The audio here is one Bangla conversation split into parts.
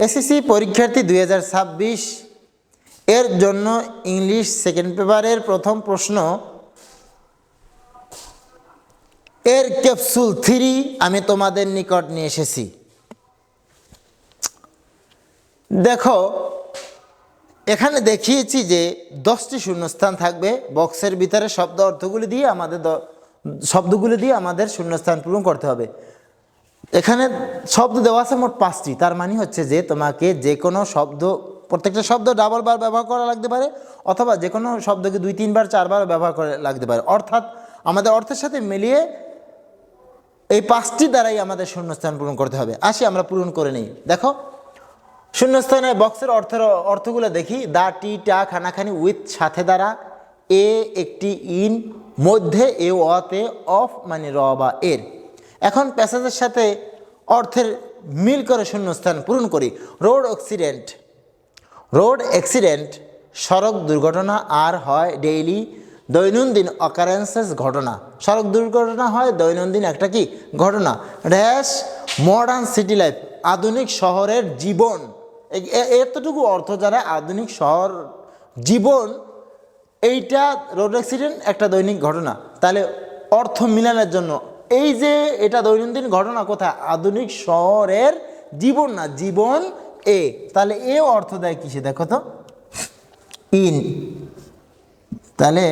এসএসসি পরীক্ষার্থী 2026 এর জন্য ইংলিশ সেকেন্ড পেপারের প্রথম প্রশ্ন এর ক্যাপসুল 3 আমি তোমাদের নিকট নিয়ে এসেছি। দেখো এখানে দেখিয়েছি যে 10টি শূন্যস্থান থাকবে, বক্সের ভিতরে শব্দ অর্থগুলি দিয়ে শব্দগুলি দিয়ে আমাদের শূন্যস্থান পূরণ করতে হবে। এখানে শব্দ দেওয়া আছে মোট 5টি, তার মানে হচ্ছে যে তোমাকে যে কোনো শব্দ, প্রত্যেকটা শব্দ ডাবল বার ব্যবহার করা লাগতে পারে, অথবা যে কোনো শব্দকে 2-3 বার 4 বার ব্যবহার করা লাগতে পারে, অর্থাৎ আমাদের অর্থের সাথে মিলিয়ে এই 5টি দ্বারাই আমাদের শূন্যস্থান পূরণ করতে হবে। আসি আমরা পূরণ করে নিই। দেখো শূন্যস্থানে বক্সের অর্থগুলো দেখি। দা, টি, টা, খানাখানি, উইথ সাথে দ্বারা, এ একটি, ইন মধ্যে, এ অতে, অফ মানে র বা এর। এখন প্যাসেজের সাথে অর্থের মিল করে শূন্যস্থান পূরণ করি। রোড অ্যাক্সিডেন্ট সড়ক দুর্ঘটনা, আর হয় ডেইলি দৈনন্দিন অকারেন্সেস ঘটনা। সড়ক দুর্ঘটনা হয় দৈনন্দিন একটা কি ঘটনা। ড্যাশ মডার্ন সিটি লাইফ আধুনিক শহরের জীবন। এতটুকু অর্থ যারা আধুনিক শহর জীবন, এইটা রোড অ্যাক্সিডেন্ট একটা দৈনিক ঘটনা, তাহলে অর্থ মিলানোর জন্য এই যে এটা দৈনন্দিন ঘটনা কোথায়, আধুনিক শহরের জীবন না, জীবন এ, তাহলে এ অর্থ দেয় কিসে দেখো তো, ইন। তাহলে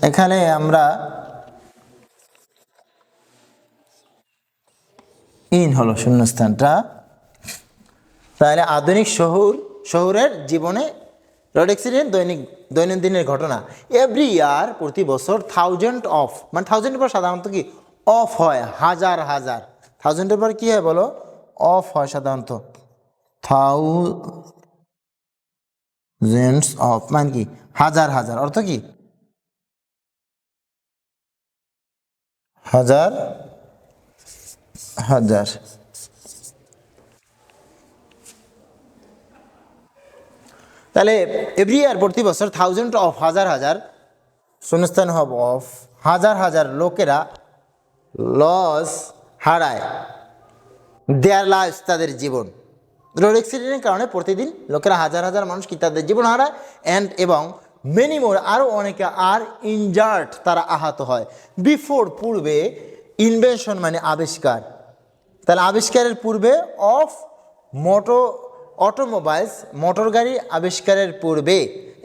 এখানে আমরা ইন হলো শূন্যস্থানটা। তাহলে আধুনিক শহরের জীবনে রোড অ্যাক্সিডেন্ট দৈনন্দিনের ঘটনা। এভরি ইয়ার প্রতি বছর থাউজেন্ড অফ, মানে থাউজেন্ডের পর সাধারণত কি অফ হয়, হাজার হাজার। থাউজেন্ডের পর কি হয় বলো, অফ হয় সাধারণত। থাউজেন্ডস অফ মানে কি হাজার হাজার, অর্থ কি হাজার হাজার। তাহলে এভরি ইয়ার প্রতি বছর থাউজেন্ড অফ হাজার হাজার, শূন্যস্থান হব অফ, হাজার হাজার লোকেরা লস হারায় দেয়ার লাইফ তাদের জীবন। রোড অ্যাক্সিডেন্টের কারণে প্রতিদিন লোকেরা হাজার হাজার মানুষ কি তাদের জীবন হারায়, অ্যান্ড এবং মেনি মোর আরও অনেকে আর ইনজার্ড তারা আহত হয়। বিফোর পূর্বে, ইনভেনশন মানে আবিষ্কার, তাহলে আবিষ্কারের পূর্বে, অফ অটোমোবাইলস মোটর গাড়ি আবিষ্কারের পূর্বে।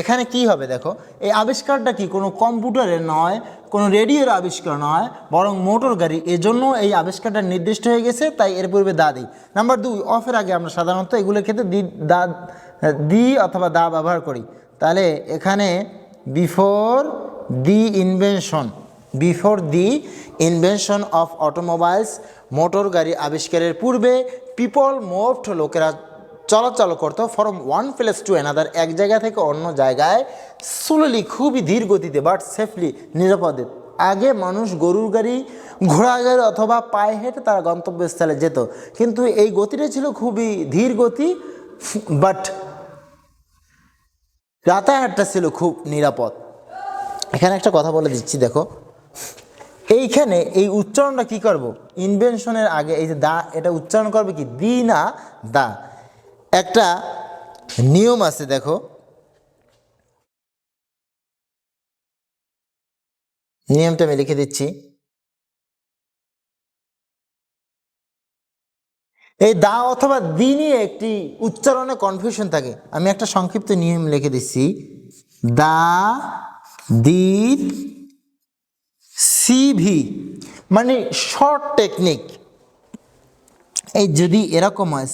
এখানে কি হবে দেখো, এই আবিষ্কারটা কি কোনো কম্পিউটারের নয়, কোনো রেডিওর আবিষ্কার নয়, বরং মোটর গাড়ি, এজন্য এই আবিষ্কারটা নির্দিষ্ট হয়ে গেছে, তাই এর পূর্বে দা দিই। নাম্বার 2, অফের আগে আমরা সাধারণত এগুলোর ক্ষেত্রে দি অথবা দা ব্যবহার করি। তাহলে এখানে before the invention of automobiles motor গাড়ি আবিষ্কারের পূর্বে, পিপল মুভড লোকেরা চলাচল করতো from one place to another এক জায়গা থেকে অন্য জায়গায়, স্লোলি খুবই ধীর গতিতে, বাট সেফলি নিরাপদে। আগে মানুষ গরুর গাড়ি, ঘোড়া গাড়ি অথবা পায়ে হেঁটে তারা গন্তব্যস্থলে যেত, কিন্তু এই গতিটা ছিল খুবই ধীর গতি, বাট যাতায়াতটা ছিল খুব নিরাপদ। এখানে একটা কথা বলে দিচ্ছি দেখো, এইখানে এই উচ্চারণটা কি করব, ইনভেনশনের আগে এই যে দা, এটা উচ্চারণ করবে কি দি না দা। একটা নিয়ম আছে দেখো, নিয়মটা আমি লিখে দিচ্ছি। এই দা অথবা দি নিয়ে একটি উচ্চারণে কনফিউশন থাকে, আমি একটা সংক্ষিপ্ত নিয়ম লিখে দিচ্ছি। দা, দি, সিভি মানে শর্ট টেকনিক। এই যদি এরকম হয়,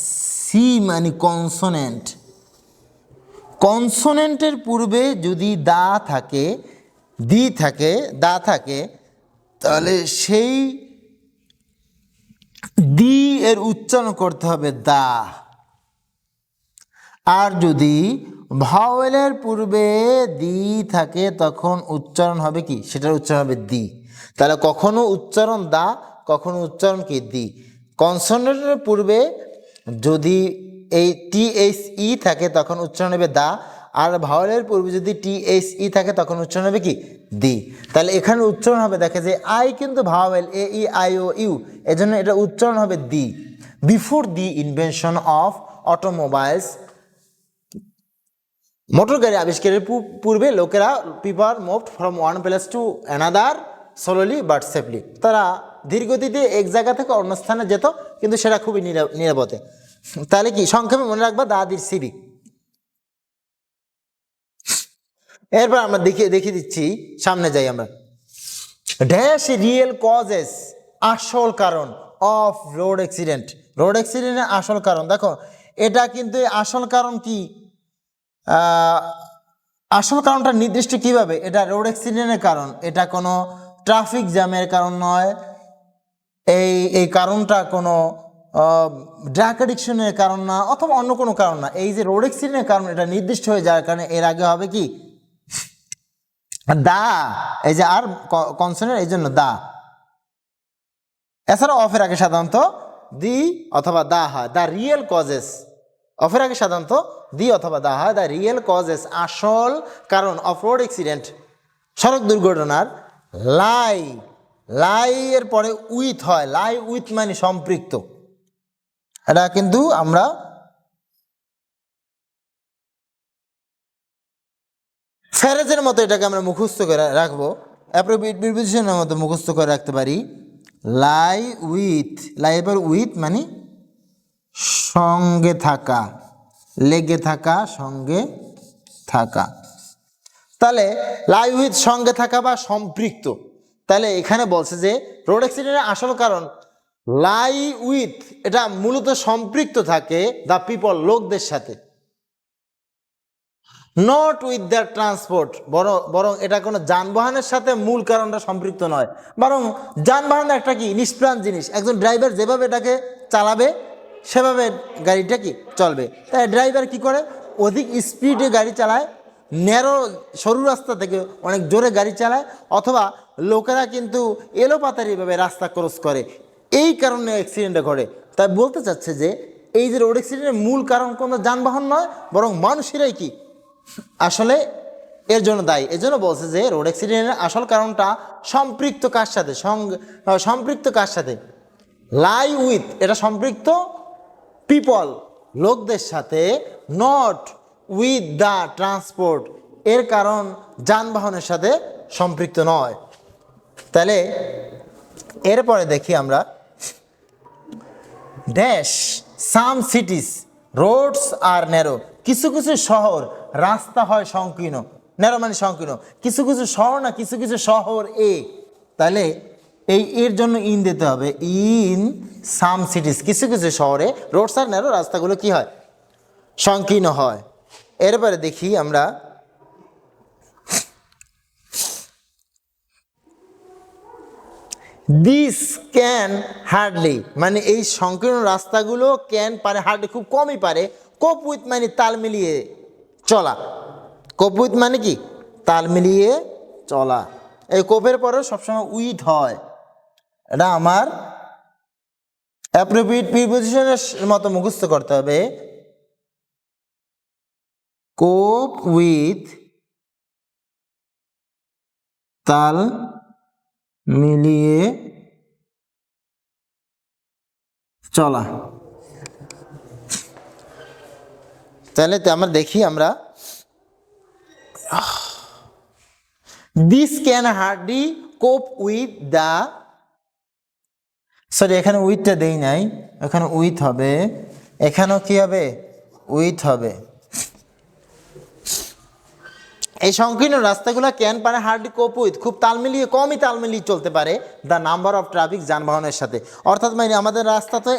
সি মানে কনসোনেন্টের পূর্বে যদি দা থাকে, দা থাকে, তাহলে সেই দি এর উচ্চারণ করতে হবে দা। আর যদি ভাওয়েলের পূর্বে দি থাকে তখন উচ্চারণ হবে কি, সেটার উচ্চারণ হবে দি। তাহলে কখনো উচ্চারণ দা, কখনো উচ্চারণ কি দি। কনসোনেন্টের পূর্বে যদি এই THE থাকে তখন উচ্চারণ হবে দা, আর ভাওয়েলের পূর্বে যদি THE থাকে তখন উচ্চারণ হবে কি দি। তাহলে এখানে উচ্চারণ হবে, দেখে যে আই কিন্তু ভাওয়েল, AEIOU, এজন্য এটা উচ্চারণ হবে the. Before the invention of automobiles. Motor গাড়ি আবিষ্কারের পূর্বে লোকেরা people moved from one place to another slowly but safely. তারা ধীরগতিতে এক জায়গা থেকে অন্য স্থানে যেত, কিন্তু সেটা খুবই নিরাপদে। তাহলে কি সংক্ষেপে মনে রাখবা দাদির সিবি। এরপর আমরা দেখিয়ে দিচ্ছি, সামনে যাই আমরা। ড্যাশ রিয়েল কজেস, আসল কারণ অফ রোড অ্যাক্সিডেন্ট। রোড অ্যাক্সিডেন্টের আসল কারণ দেখো, এটা কিন্তু আসল কারণ কি, আসল কারণটা নির্দিষ্ট কিভাবে, এটা রোড অ্যাক্সিডেন্টের কারণ, এটা কোনো ট্রাফিক জ্যামের কারণ নয়, এই কারণটা কোনো ড্রাগ অ্যাডিকশনের কারণ না, অথবা অন্য কোনো কারণ না। এই যে রোড অ্যাক্সিডেন্টের কারণ এটা নির্দিষ্ট হয়ে যাওয়ার কারণে এর আগে হবে কি দা, এই যে আর কনসোনেন্ট, এই জন্য দা। এছাড়া অফের আগে সাধারণত দি অথবা দা হয়, দ্য রিয়েল কজেস। অফের আগে সাধারণত দি অথবা দা হয়, দ্য রিয়েল কজেস, আসল কারণ অফ রোড অ্যাক্সিডেন্ট, সড়ক দুর্ঘটনার। লাই, লাই এর পরে উইথ হয়, লাই উইথ মানে সম্পৃক্ত। এটা কিন্তু আমরা ফ্যারেজের মতো এটাকে আমরা মুখস্থ করে রাখবো, অ্যাপ্রোপ্রিয়েট প্রিপোজিশনের মতো মুখস্থ করে রাখতে পারি। লাই উইথ, লাই এর উইথ মানে সঙ্গে থাকা, লেগে থাকা, সঙ্গে থাকা। তাহলে লাই উইথ সঙ্গে থাকা বা সম্পৃক্ত। তাহলে এখানে বলছে যে রোড অ্যাক্সিডেন্টের আসল কারণ লাই উইথ, এটা মূলত সম্পৃক্ত থাকে দ্য পিপল, লোকদের সাথে, নট উইথ দ্য ট্রান্সপোর্ট, বরং এটা কোনো যানবাহনের সাথে মূল কারণটা সম্পৃক্ত নয়। বরং যানবাহন একটা কি নিষ্প্রাণ জিনিস, একজন ড্রাইভার যেভাবে এটাকে চালাবে সেভাবে গাড়িটা কি চলবে। তাই ড্রাইভার কি করে, অধিক স্পিডে গাড়ি চালায়, ন্যারো সরু রাস্তা থেকে অনেক জোরে গাড়ি চালায়, অথবা লোকেরা কিন্তু এলোপাতারিভাবে রাস্তা ক্রস করে, এই কারণে অ্যাক্সিডেন্টটা ঘটে। তাই বলতে চাচ্ছে যে এই যে রোড অ্যাক্সিডেন্টের মূল কারণ কোনো যানবাহন নয়, বরং মানুষেরাই কি আসলে এর জন্য দায়ী। এজন্য বলছে যে রোড অ্যাক্সিডেন্টের আসল কারণটা সম্পৃক্ত কার সাথে, সম্পৃক্ত কার সাথে, লাই উইথ, এটা সম্পৃক্ত পিপল, লোকদের সাথে, নট উইথ দ্য ট্রান্সপোর্ট, এর কারণ যানবাহনের সাথে সম্পৃক্ত নয়। তাহলে এরপরে দেখি আমরা, ড্যাশ সাম সিটিস রোডস আর ন্যারো, কিছু কিছু শহর রাস্তা হয় সংকীর্ণ, ন্যারো মানে সংকীর্ণ, কিছু কিছু শহর না, কিছু কিছু শহর এ। তাহলে এর জন্য ইন দিতে হবে, ইন সাম সিটিস, কিছু কিছু শহরে রোডস আর ন্যারো, রাস্তাগুলো কি হয়, সংকীর্ণ হয়। এরপরে দেখি আমরা, দিস ক্যান হার্ডলি, মানে এই সংকীর্ণ রাস্তাগুলো ক্যান পারে, হার্ডলি খুব কমই পারে, কোপ উইথ মানে তাল মিলিয়ে চলা, কোপ উইথ মানে কি তাল মিলিয়ে চলা। এই কোপের পরেও সবসময় উইথ হয়, এটা আমার অ্যাপ্রোপ্রিয়েট প্রিপোজিশনের মতো মুখস্থ করতে হবে। কোপ উইথ তাল মিলিয়ে চলা। তাহলে আমরা দেখি, আমরা দিস ক্যান হার্ডলি কোপ উইথ দ্য, সরি এখানে উইথটা দেই নাই, এখানে উইথ হবে, এখানেও কি হবে, উইথ হবে। এই সংকীর্ণ রাস্তাগুলো ক্যান পারে হার্ডলি কোপ উইথ, খুব তাল মিলিয়ে, কমই তাল মিলিয়ে চলতে পারে দ্য নাম্বার অফ ট্রাফিক, যানবাহনের সাথে। অর্থাৎ মানে আমাদের রাস্তা তো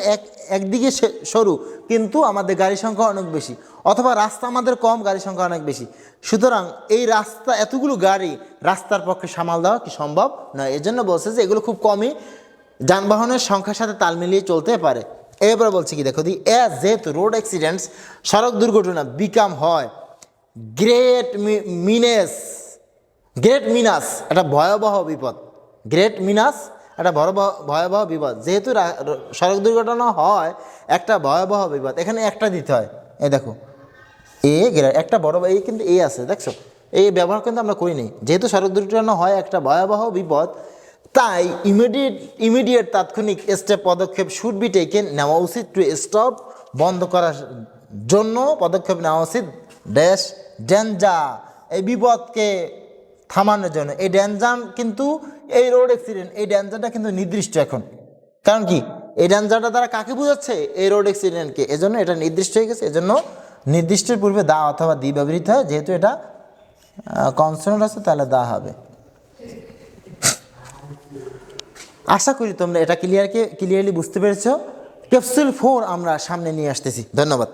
একদিকে সরু, কিন্তু আমাদের গাড়ির সংখ্যা অনেক বেশি, অথবা রাস্তা আমাদের কম, গাড়ির সংখ্যা অনেক বেশি। সুতরাং এই রাস্তা, এতগুলো গাড়ি রাস্তার পক্ষে সামাল দেওয়া কি সম্ভব নয়। এই জন্য বলছে যে এগুলো খুব কমই যানবাহনের সংখ্যার সাথে তাল মিলিয়ে চলতে পারে। এরপরে বলছে কি দেখো, যেহেতু রোড অ্যাক্সিডেন্টস, সড়ক দুর্ঘটনা, বিকাম হয় গ্রেট মিনাস, একটা ভয়াবহ বিপদ, গ্রেট মিনাস একটা ভয়াবহ বিপদ। যেহেতু সড়ক দুর্ঘটনা হয় একটা ভয়াবহ বিপদ, এখানে একটা দিতে হয়, এই দেখো একটা বড়, এই কিন্তু এ আছে দেখছো, এই ব্যবহার কিন্তু আমরা করিনি। যেহেতু সড়ক দুর্ঘটনা হয় একটা ভয়াবহ বিপদ, তাই ইমিডিয়েট তাৎক্ষণিক স্টেপ, পদক্ষেপ শুড বি টেকেন, নেওয়া উচিত টু স্টপ, বন্ধ করার জন্য পদক্ষেপ নেওয়া উচিত ড্যাশ ডেঞ্জার, এই বিপদকে থামানোর জন্য। এই ডেঞ্জার কিন্তু এই রোড অ্যাক্সিডেন্ট, এই ডেঞ্জারটা কিন্তু নির্দিষ্ট এখন। কারণ কি, এই ডেঞ্জারটা তারা কাকে বোঝাচ্ছে? এই রোড অ্যাক্সিডেন্টকে। এজন্য এটা নির্দিষ্ট হয়ে গেছে, এজন্য নির্দিষ্টের পূর্বে দা অথবা দি ব্যবহৃত হয়। যেহেতু এটা কনসোনেন্ট আছে তাহলে দা হবে। আশা করি তোমরা এটা ক্লিয়ারলি বুঝতে পেরেছো। ক্যাপসুল 4 আমরা সামনে নিয়ে আসতেছি। ধন্যবাদ।